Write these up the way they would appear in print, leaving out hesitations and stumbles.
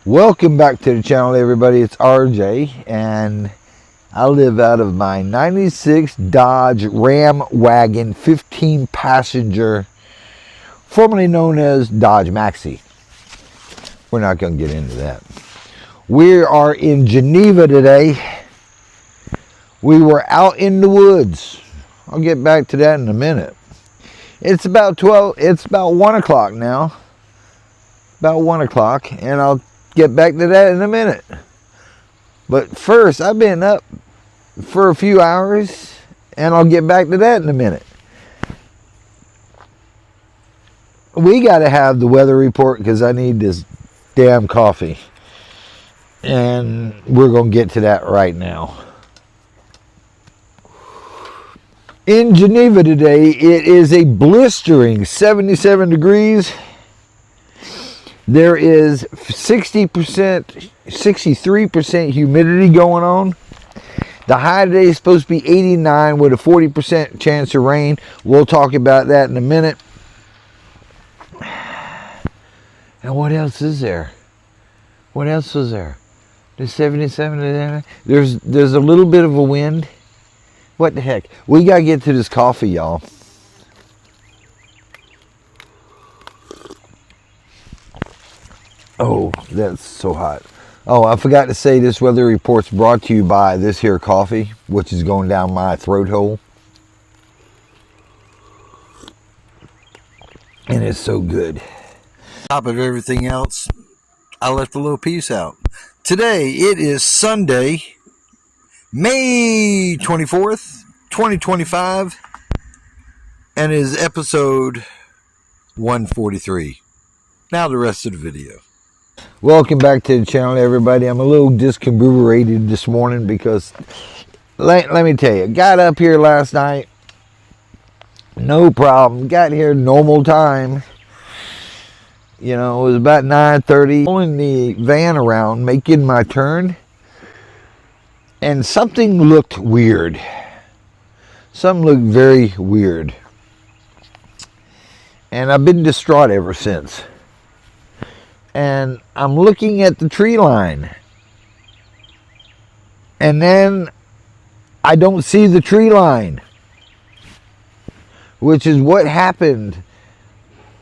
Welcome back to the channel, everybody. It's RJ, and I live out of my 96 Dodge Ram wagon, 15 passenger, formerly known as Dodge Maxi. We're not going to get into that. We are in Geneva today. We were out in the woods. I'll get back to that in a minute. It's about 1 o'clock now. About 1 o'clock, and I'll get back to that in a minute. But first, I've been up for a few hours, and I'll get back to that in a minute. We got to have the weather report because I need this damn coffee. And we're going to get to that right now. In Geneva today, it is a blistering 77 degrees. There is 60%, 63% humidity going on. The high today is supposed to be 89 with a 40% chance of rain. We'll talk about that in a minute. And what else is there? What else was there? There's 77. There's a little bit of a wind. What the heck? We got to get to this coffee, y'all. Oh, that's so hot. Oh, I forgot to say this weather report's brought to you by this here coffee, which is going down my throat hole. And it's so good. On top of everything else, I left a little piece out. Today, it is Sunday, May 24th, 2025, and is episode 143. Now the rest of the video. Welcome back to the channel, everybody. I'm a little discombobulated this morning because, let me tell you, got up here last night, no problem. Got here normal time. You know, it was about 9:30. Pulling the van around, making my turn, and something looked weird. Something looked very weird. And I've been distraught ever since. And I'm looking at the tree line. And then I don't see the tree line. Which is what happened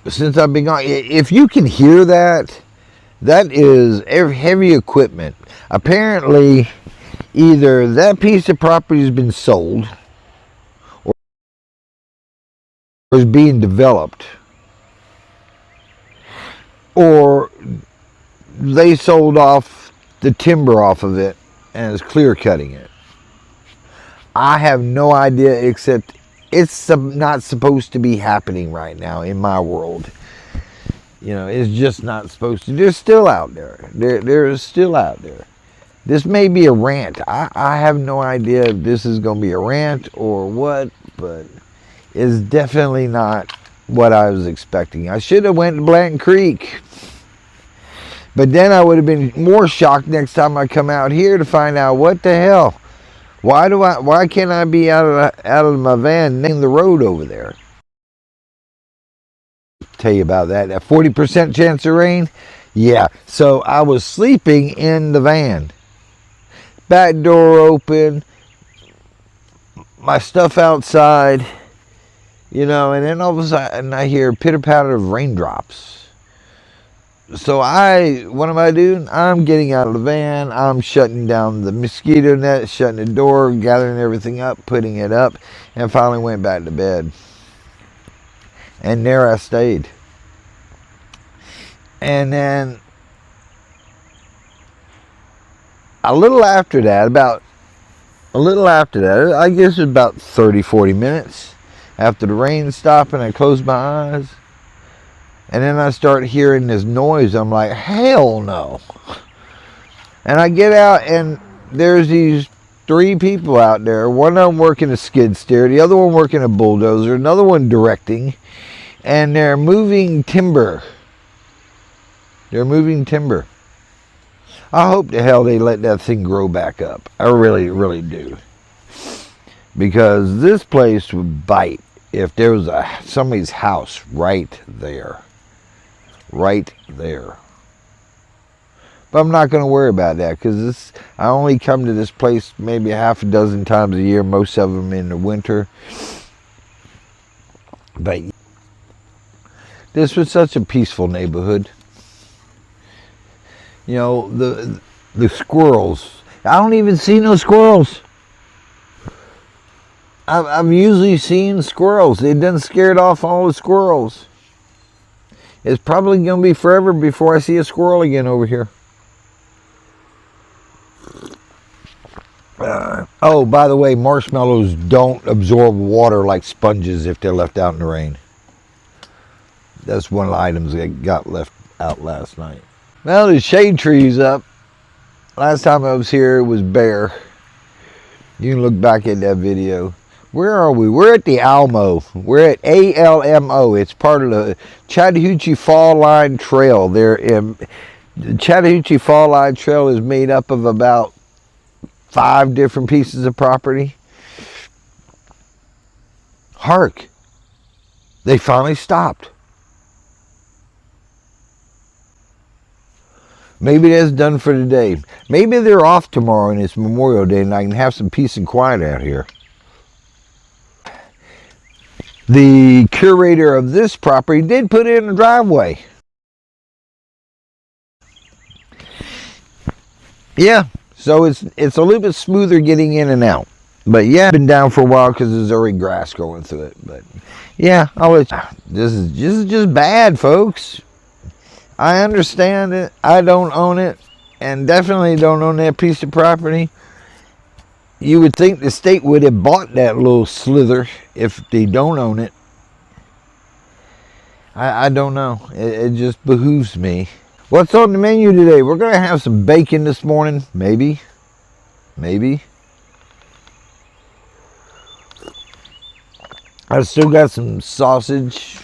since I've been gone. If you can hear that, that is heavy equipment. Apparently, either that piece of property has been sold or is being developed, or they sold off the timber off of it and is clear cutting it. I have no idea, except it's not supposed to be happening right now in my world. You know, it's just not supposed to. They're still out there. They're still out there. This may be a rant. I have no idea if this is going to be a rant or what, but it's definitely not what I was expecting. I should have went to Blanton Creek, but then I would have been more shocked next time I come out here to find out what the hell. Why can't I be out of my van in the road over there? Tell you about that. That 40% chance of rain. Yeah. So I was sleeping in the van. Back door open. My stuff outside. You know, and then all of a sudden I hear pitter patter of raindrops. So what am I doing? I'm getting out of the van. I'm shutting down the mosquito net, shutting the door, gathering everything up, putting it up, and finally went back to bed. And there I stayed. And then a little after that, I guess it was about 30, 40 minutes. After the rain stopped and I closed my eyes, and then I start hearing this noise. I'm like, hell no. And I get out, and there's these 3 people out there. One of them working a skid steer, the other one working a bulldozer, another one directing, and they're moving timber. They're moving timber. I hope to hell they let that thing grow back up. I really, really do. Because this place would bite if there was somebody's house right there. Right there. But I'm not going to worry about that because I only come to this place maybe half a dozen times a year, most of them in the winter. But this was such a peaceful neighborhood. You know, the squirrels. I don't even see no squirrels. I've usually seen squirrels. It done scared off all the squirrels. It's probably going to be forever before I see a squirrel again over here. Oh, by the way, marshmallows don't absorb water like sponges if they're left out in the rain. That's one of the items that got left out last night. Well, the shade tree's up. Last time I was here, it was bare. You can look back at that video. Where are we? We're at the Almo. We're at ALMO. It's part of the Chattahoochee Fall Line Trail. The Chattahoochee Fall Line Trail is made up of about 5 different pieces of property. Hark! They finally stopped. Maybe that's done for today. Maybe they're off tomorrow and it's Memorial Day and I can have some peace and quiet out here. The curator of this property did put in a driveway. Yeah, so it's a little bit smoother getting in and out. But yeah, been down for a while because there's already grass going through it. But yeah, this is just bad, folks. I understand it. I don't own it, and definitely don't own that piece of property. You would think the state would have bought that little slither if they don't own it. I don't know. It just behooves me. What's on the menu today? We're going to have some bacon this morning. Maybe. I've still got some sausage.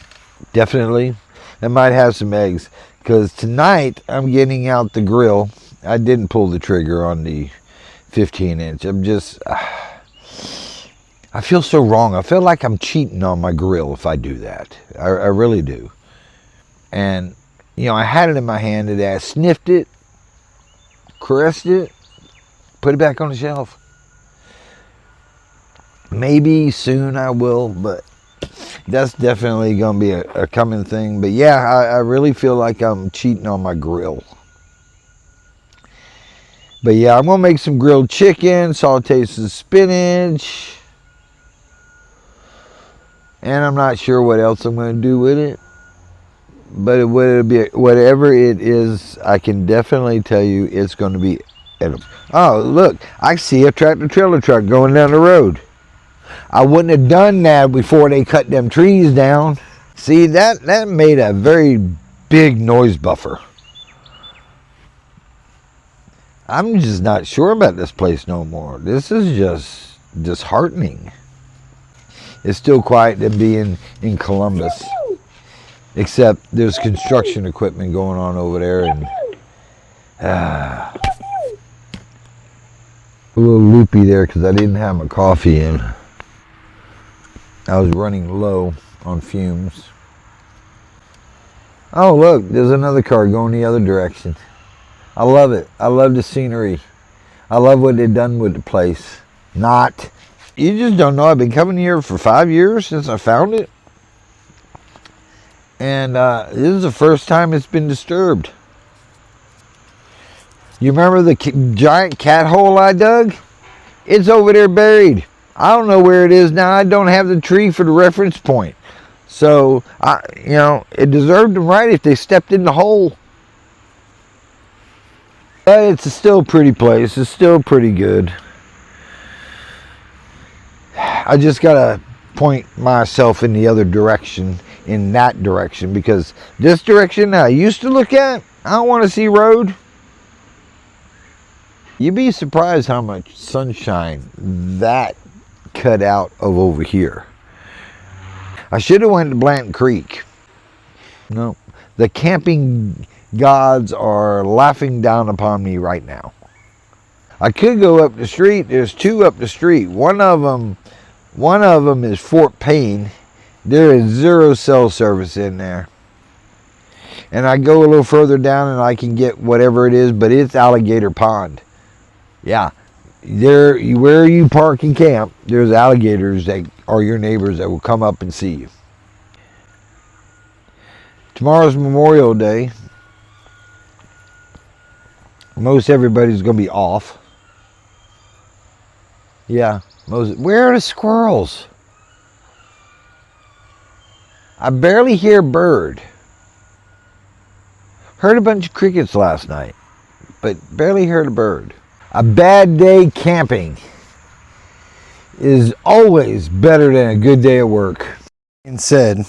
Definitely. I might have some eggs. Because tonight I'm getting out the grill. I didn't pull the trigger on the 15-inch. I'm just, I feel so wrong. I feel like I'm cheating on my grill if I do that. I really do. And, you know, I had it in my hand today. I sniffed it, caressed it, put it back on the shelf. Maybe soon I will, but that's definitely going to be a coming thing. But yeah, I really feel like I'm cheating on my grill. But yeah, I'm going to make some grilled chicken, saute some spinach. And I'm not sure what else I'm going to do with it. But whatever it is, I can definitely tell you it's going to be edible. Oh, look, I see a tractor-trailer truck going down the road. I wouldn't have done that before they cut them trees down. See, that made a very big noise buffer. I'm just not sure about this place no more. This is just disheartening. It's still quiet to be in Columbus. Except there's construction equipment going on over there. And a little loopy there because I didn't have my coffee in. I was running low on fumes. Oh, look, there's another car going the other direction. I love it. I love the scenery. I love what they've done with the place. You just don't know. I've been coming here for 5 years since I found it. And this is the first time it's been disturbed. You remember the giant cat hole I dug? It's over there buried. I don't know where it is now. I don't have the tree for the reference point. So, it deserved them right if they stepped in the hole. But it's still a pretty place. It's still pretty good. I just got to point myself in the other direction, in that direction, because this direction I used to look at, I don't want to see road. You'd be surprised how much sunshine that cut out of over here. I should have went to Blanton Creek. No, the camping gods are laughing down upon me right now. I could go up the street. There's 2 up the street. One of them is Fort Payne. There is 0 cell service in there. And I go a little further down and I can get whatever it is, but it's alligator pond. Yeah, there, where you park and camp, there's alligators that are your neighbors that will come up and see you. Tomorrow's Memorial Day. Most everybody's going to be off. Yeah, where are the squirrels? I barely hear a bird. Heard a bunch of crickets last night, but barely heard a bird. A bad day camping is always better than a good day at work. And said,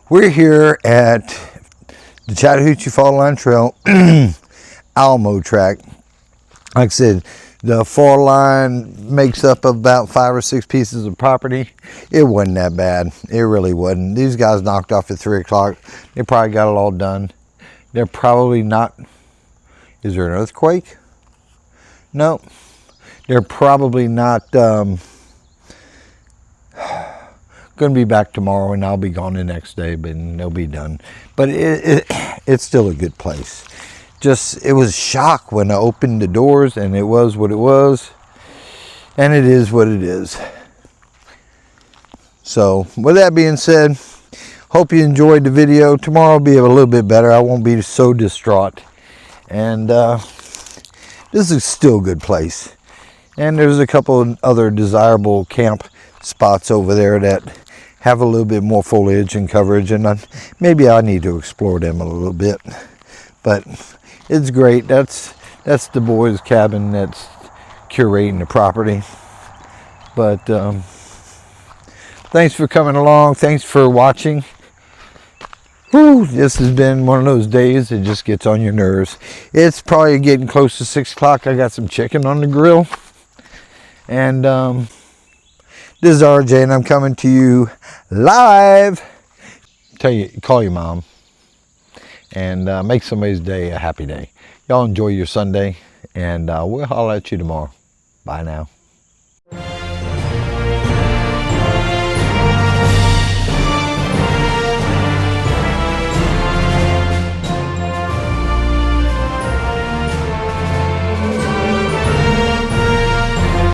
we're here at the Chattahoochee Fall Line Trail Alamo track. Like I said, the fall line makes up about 5 or 6 pieces of property. It wasn't that bad. It really wasn't. These guys knocked off at 3 o'clock. They probably got it all done. They're probably not. Is there an earthquake? No. They're probably not going to be back tomorrow, and I'll be gone the next day, but they'll be done. But it's still a good place. Just, it was a shock when I opened the doors, and it was what it was, and it is what it is. So with that being said, hope you enjoyed the video. Tomorrow will be a little bit better. I won't be so distraught. And this is still a good place. And there's a couple of other desirable camp spots over there that have a little bit more foliage and coverage, and maybe I need to explore them a little bit. But it's great. That's the boys' cabin that's curating the property. But thanks for coming along. Thanks for watching. Whew, this has been one of those days that just gets on your nerves. It's probably getting close to 6 o'clock. I got some chicken on the grill. And this is RJ, and I'm coming to you live. Call your mom. And make somebody's day a happy day. Y'all enjoy your Sunday, and we'll holler at you tomorrow. Bye now.